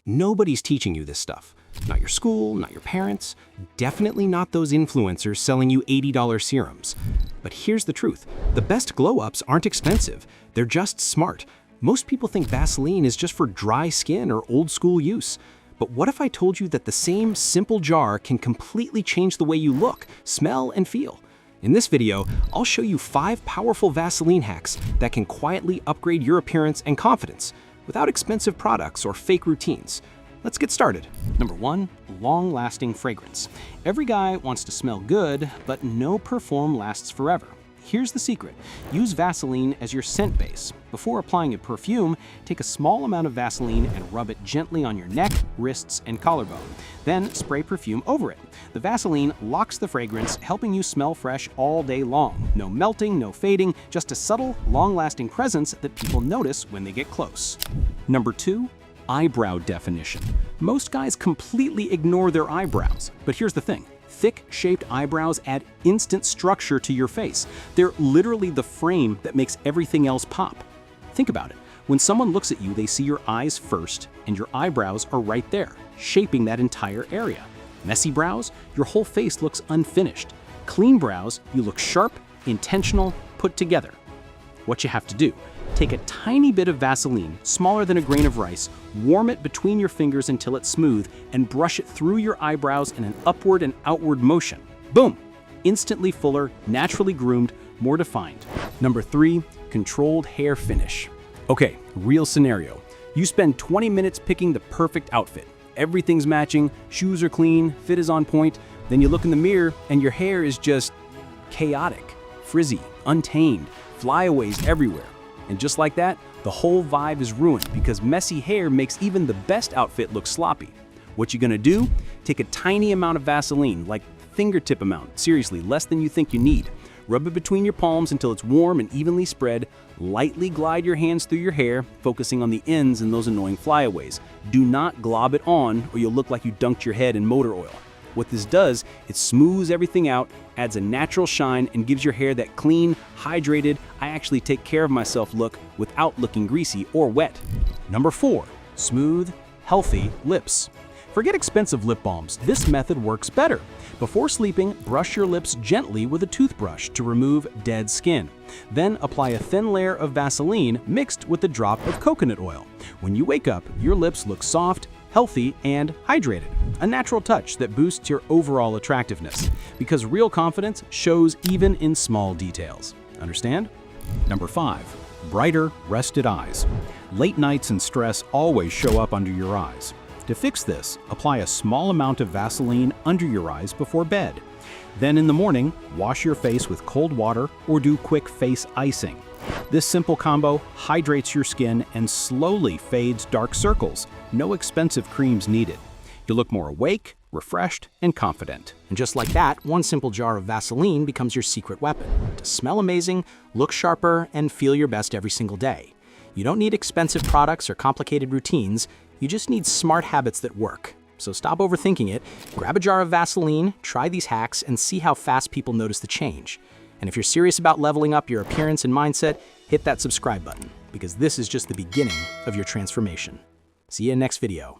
Nobody's teaching you this stuff. Not your school, not your parents, definitely not those influencers selling you $80 serums. But here's the truth. The best glow-ups aren't expensive. They're just smart. Most people think Vaseline is just for dry skin or old-school use. But what if I told you that the same simple jar can completely change the way you look, smell, and feel? In this video, I'll show you 5 powerful Vaseline hacks that can quietly upgrade your appearance and confidence without expensive products or fake routines. Let's get started. Number 1, long-lasting fragrance. Every guy wants to smell good, but no perfume lasts forever. Here's the secret. Use Vaseline as your scent base. Before applying a perfume, take a small amount of Vaseline and rub it gently on your neck, wrists, and collarbone. Then spray perfume over it. The Vaseline locks the fragrance, helping you smell fresh all day long. No melting, no fading, just a subtle, long-lasting presence that people notice when they get close. Number 2, eyebrow definition. Most guys completely ignore their eyebrows, but here's the thing. Thick-shaped eyebrows add instant structure to your face. They're literally the frame that makes everything else pop. Think about it. When someone looks at you, they see your eyes first, and your eyebrows are right there, shaping that entire area. Messy brows, your whole face looks unfinished. Clean brows, you look sharp, intentional, put together. What you have to do, take a tiny bit of Vaseline, smaller than a grain of rice, warm it between your fingers until it's smooth, and brush it through your eyebrows in an upward and outward motion. Boom! Instantly fuller, naturally groomed, more defined. Number 3, controlled hair finish. Okay, real scenario. You spend 20 minutes picking the perfect outfit. Everything's matching, shoes are clean, fit is on point. Then you look in the mirror and your hair is just chaotic, frizzy, untamed, flyaways everywhere. And just like that, the whole vibe is ruined because messy hair makes even the best outfit look sloppy. What you gonna do? Take a tiny amount of Vaseline, like fingertip amount, seriously, less than you think you need. Rub it between your palms until it's warm and evenly spread. Lightly glide your hands through your hair, focusing on the ends and those annoying flyaways. Do not glob it on or you'll look like you dunked your head in motor oil. What this does, it smooths everything out, adds a natural shine, and gives your hair that clean, hydrated, I actually take care of myself look without looking greasy or wet. Number 4, smooth, healthy lips. Forget expensive lip balms, this method works better. Before sleeping, brush your lips gently with a toothbrush to remove dead skin. Then apply a thin layer of Vaseline mixed with a drop of coconut oil. When you wake up, your lips look soft, healthy, and hydrated. A natural touch that boosts your overall attractiveness, because real confidence shows even in small details. Understand? Number 5, brighter, rested eyes. Late nights and stress always show up under your eyes. To fix this, apply a small amount of Vaseline under your eyes before bed. Then in the morning, wash your face with cold water or do quick face icing. This simple combo hydrates your skin and slowly fades dark circles. No expensive creams needed. You look more awake, refreshed, and confident. And just like that, one simple jar of Vaseline becomes your secret weapon to smell amazing, look sharper, and feel your best every single day. You don't need expensive products or complicated routines. You just need smart habits that work. So stop overthinking it, grab a jar of Vaseline, try these hacks, and see how fast people notice the change. And if you're serious about leveling up your appearance and mindset, hit that subscribe button, because this is just the beginning of your transformation. See you in the next video.